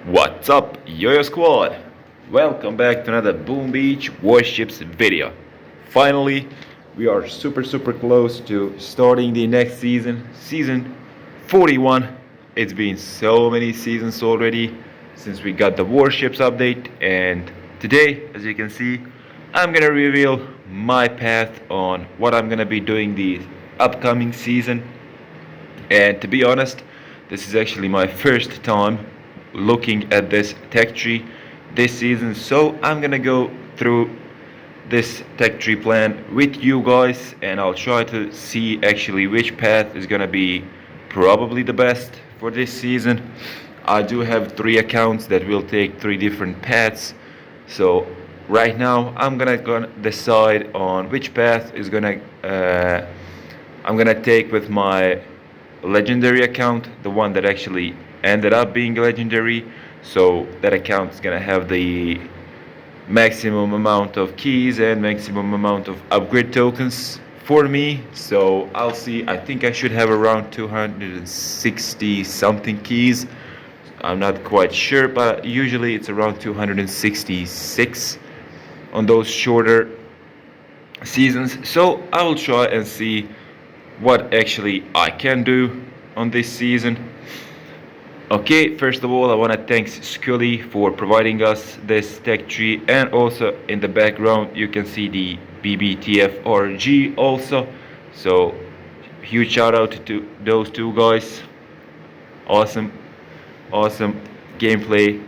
What's up, Yoyo Squad? Welcome back to another Boom Beach Warships video. Finally, we are super close to starting the next season, season 41. It's been so many seasons already since we got the Warships update, and today, as you can see, I'm gonna reveal my path on what I'm gonna be doing the upcoming season. And to be honest, this is actually my first time looking at this tech tree this season, so I'm gonna go through this tech tree plan with you guys, and I'll try to see actually which path is gonna be probably the best for this season. I do have three accounts that will take three different paths, so right now I'm gonna decide on which path is gonna I'm gonna take with my legendary account, the one that actually ended up being legendary. So that account is gonna have the maximum amount of keys and maximum amount of upgrade tokens for me. So I'll see. I think I should have around 260 something keys. I'm not quite sure, but usually it's around 266 on those shorter seasons. So I will try and see what actually I can do on this season. Okay, first of all, I want to thank Scully for providing us this tech tree, and also in the background you can see the BBTFRG also. So huge shout out to those two guys. Awesome gameplay.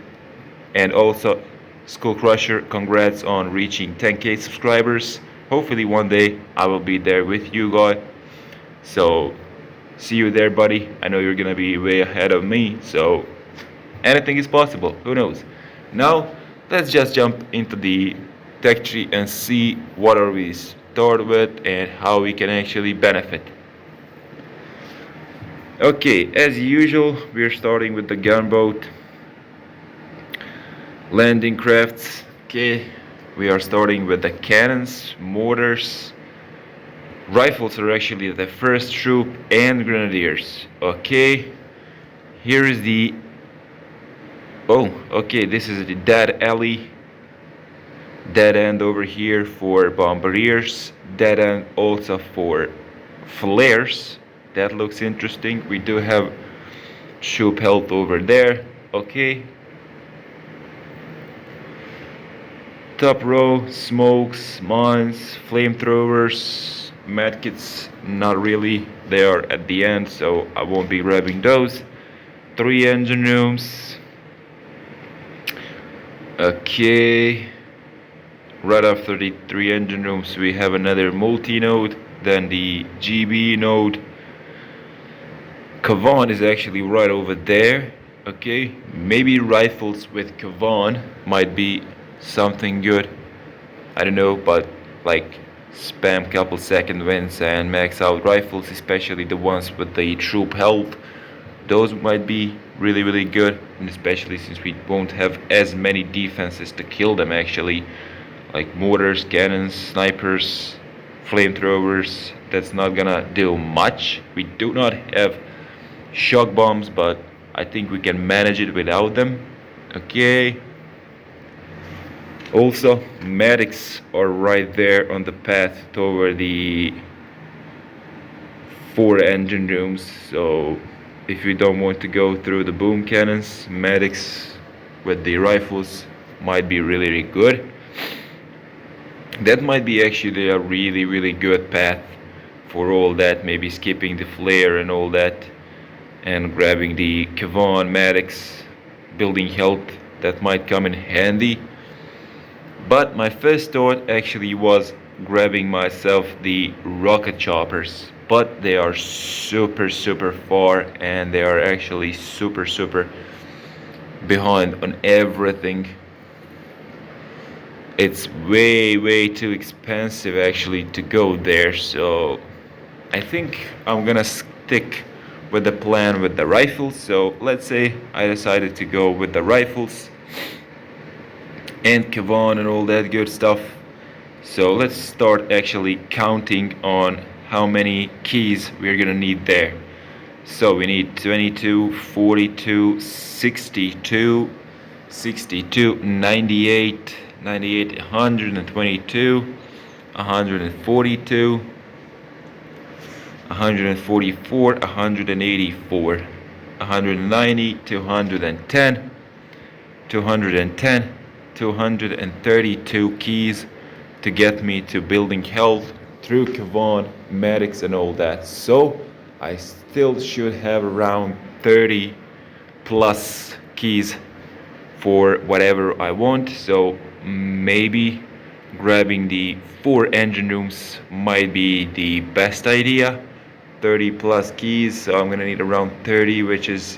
And also Skull Crusher, congrats on reaching 10k subscribers. Hopefully one day I will be there with you guys. So see you there, buddy. I know you're gonna be way ahead of me, so anything is possible. Who knows? Now let's just jump into the tech tree and see what are we start with and how we can actually benefit. Okay, as usual, we're starting with the gunboat landing crafts. Okay, we are starting with the cannons, mortars. Rifles are actually the first troop, and grenadiers. Okay, here is the okay, this is the dead alley, dead end over here for bombardiers, dead end also for flares. That looks interesting. We do have troop health over there. Okay, top row, smokes, mines, flamethrowers, medkits, not really. They are at the end, so I won't be grabbing those. 3 engine rooms. Okay, right after the 3 engine rooms we have another multi-node, then the GB node. Kavan is actually right over there. Okay, maybe rifles with Kavan might be something good. I don't know, but like spam couple second wins and max out rifles, especially the ones with the troop health. Those might be really good, and especially since we won't have as many defenses to kill them actually, like mortars, cannons, snipers, flamethrowers. That's not gonna do much. We do not have shock bombs, but I think we can manage it without them. Okay, also, medics are right there on the path toward the 4 engine rooms, so if you don't want to go through the boom cannons, medics with the rifles might be really good. That might be actually a really good path for all that, maybe skipping the flare and all that, and grabbing the Kavan medics, building health. That might come in handy. But my first thought actually was grabbing myself the rocket choppers, but they are super far, and they are actually super behind on everything. It's way too expensive actually to go there, so I think I'm gonna stick with the plan with the rifles. So let's say I decided to go with the rifles and Kavan and all that good stuff. So let's start actually counting on how many keys we're gonna need there. So we need 22, 42, 62, 62, 98, 98, 122, 142, 144, 184, 190, 210, 210, 232 keys to get me to building health through Kavan, medics and all that. So I still should have around 30 plus keys for whatever I want. So maybe grabbing the 4 engine rooms might be the best idea. 30 plus keys, so I'm gonna need around 30, which is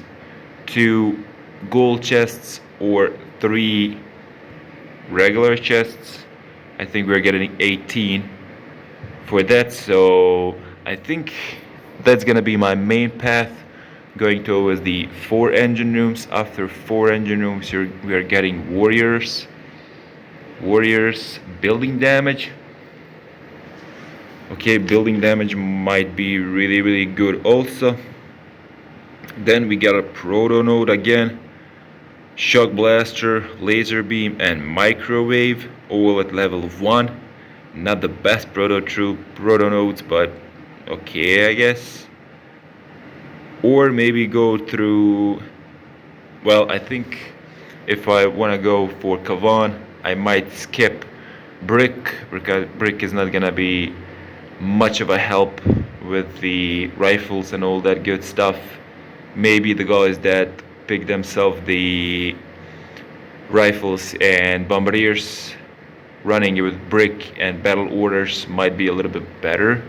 2 gold chests or 3 regular chests. I think we're getting 18 for that, so I think that's gonna be my main path, going towards the 4 engine rooms. After 4 engine rooms, we are getting warriors, building damage. Okay, building damage might be really good also. Then we got a proto node again, shock blaster, laser beam and microwave, all at level 1. Not the best proto nodes, but okay, I guess. Or maybe go through, well, I think if I want to go for Kavan, I might skip brick, because brick is not gonna be much of a help with the rifles and all that good stuff. Maybe the guys that pick themselves the rifles and bombardiers running with brick and battle orders might be a little bit better.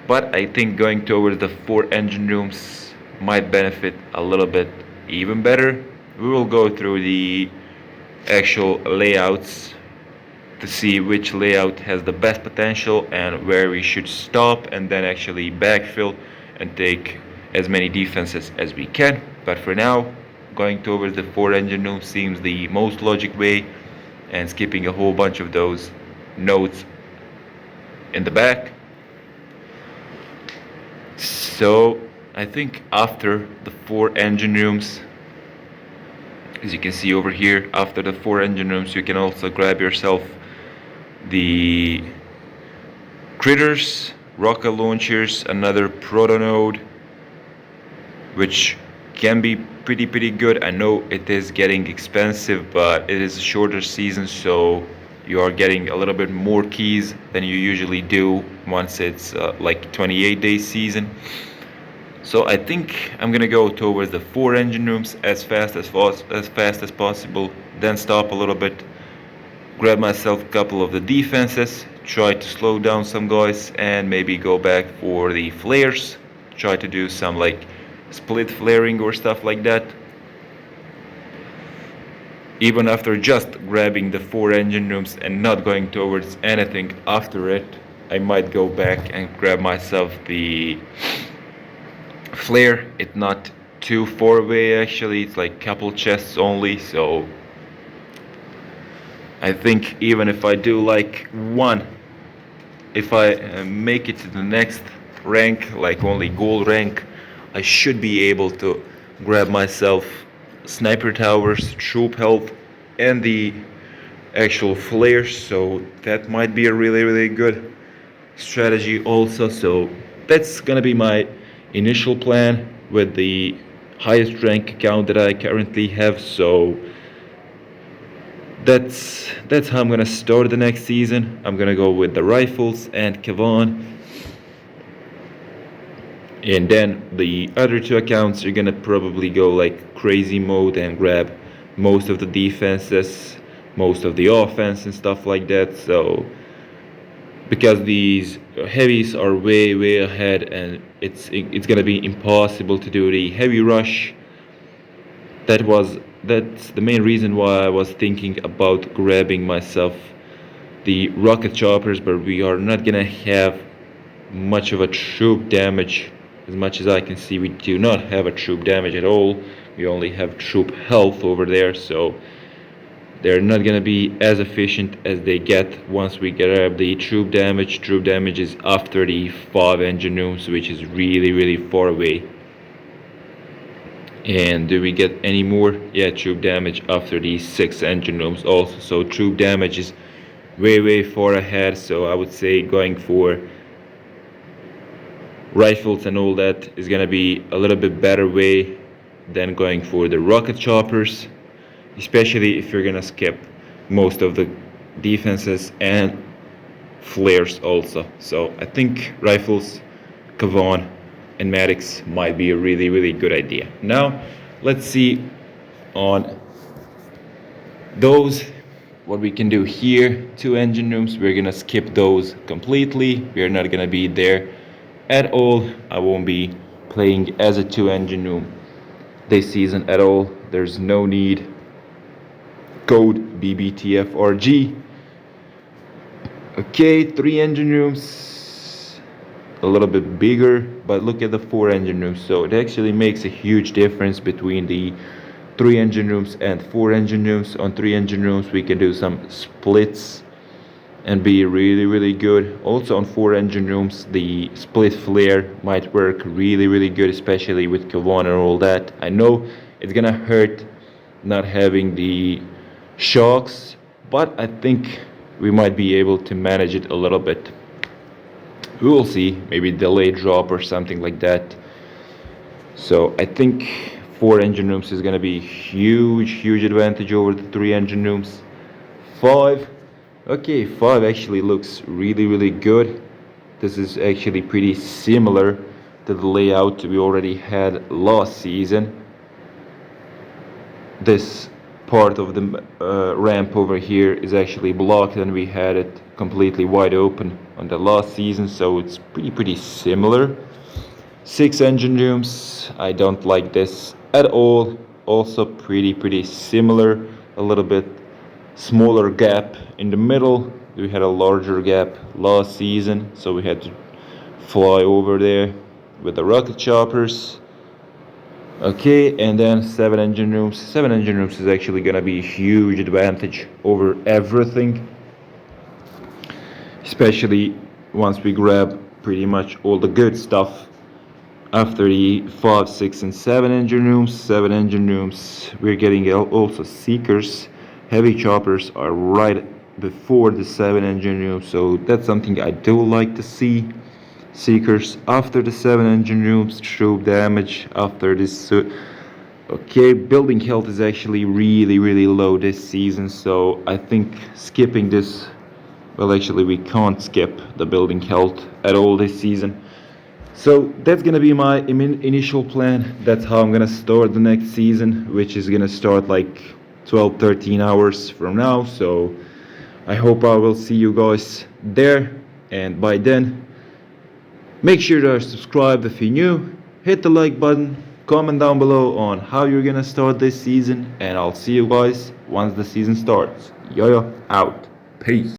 But I think going towards the 4 engine rooms might benefit a little bit even better. We will go through the actual layouts to see which layout has the best potential and where we should stop, and then actually backfill and take as many defenses as we can. But for now, going towards the 4 engine room seems the most logic way, and skipping a whole bunch of those nodes in the back. So I think after the 4 engine rooms, as you can see over here, after the 4 engine rooms, you can also grab yourself the critters, rocket launchers, another proto node, which can be pretty good. I know it is getting expensive, but it is a shorter season, so you are getting a little bit more keys than you usually do once it's like 28-day season. So I think I'm gonna go towards the 4 engine rooms as fast as possible, then stop a little bit, grab myself a couple of the defenses, try to slow down some guys, and maybe go back for the flares, try to do some like split flaring or stuff like that. Even after just grabbing the 4 engine rooms and not going towards anything after it, I might go back and grab myself the flare. It's not too far away actually, it's like couple chests only, so I think even if I do like one, if I make it to the next rank, like only gold rank, I should be able to grab myself sniper towers, troop health, and the actual flares, so that might be a really good strategy also. So that's gonna be my initial plan with the highest rank account that I currently have. So that's how I'm gonna start the next season. I'm gonna go with the rifles and Kavan, and then the other 2 accounts are gonna probably go like crazy mode and grab most of the defenses, most of the offense and stuff like that. So because these heavies are way ahead, and it's gonna be impossible to do the heavy rush. That's the main reason why I was thinking about grabbing myself the rocket choppers, but we are not gonna have much of a troop damage. As much as I can see, we do not have a troop damage at all. We only have troop health over there, so they're not gonna be as efficient as they get once we grab the troop damage. Troop damage is after the 5 engine rooms, which is really far away. And do we get any more? Yeah, troop damage after these 6 engine rooms also. So troop damage is way far ahead. So I would say going for rifles and all that is gonna be a little bit better way than going for the rocket choppers, especially if you're gonna skip most of the defenses and flares also. So I think rifles, Kavan, and medics might be a really good idea. Now let's see on those what we can do here. 2 engine rooms, we're gonna skip those completely. We're not gonna be there at all. I won't be playing as a 2 engine room this season at all. There's no need. Code BBTFRG. Okay, 3 engine rooms, a little bit bigger, but look at the 4 engine rooms. So it actually makes a huge difference between the 3 engine rooms and 4 engine rooms. On 3 engine rooms we can do some splits and be really good. Also on 4 engine rooms the split flare might work really good, especially with Kavan and all that. I know it's gonna hurt not having the shocks, but I think we might be able to manage it a little bit. We will see, maybe delay drop or something like that. So I think 4 engine rooms is gonna be huge advantage over the 3 engine rooms. 5, okay, 5 actually looks really good. This is actually pretty similar to the layout we already had last season. This part of the ramp over here is actually blocked, and we had it completely wide open on the last season, so it's pretty similar. 6 engine rooms, I don't like this at all. Also pretty similar, a little bit smaller gap in the middle. We had a larger gap last season, so we had to fly over there with the rocket choppers. Okay, and then 7 engine rooms. 7 engine rooms is actually gonna be a huge advantage over everything, especially once we grab pretty much all the good stuff after the 5, 6, and 7 engine rooms. 7 engine rooms, we're getting also seekers. Heavy choppers are right before the 7 engine rooms, so that's something I do like to see. Seekers after the 7 engine rooms, troop damage after this. Okay, building health is actually really low this season, so I think skipping this, well, actually we can't skip the building health at all this season. So that's gonna be my initial plan. That's how I'm gonna start the next season, which is gonna start like 12-13 hours from now. So I hope I will see you guys there, and by then make sure to subscribe if you're new, hit the like button, comment down below on how you're gonna start this season, and I'll see you guys once the season starts. Yoyo out. Peace.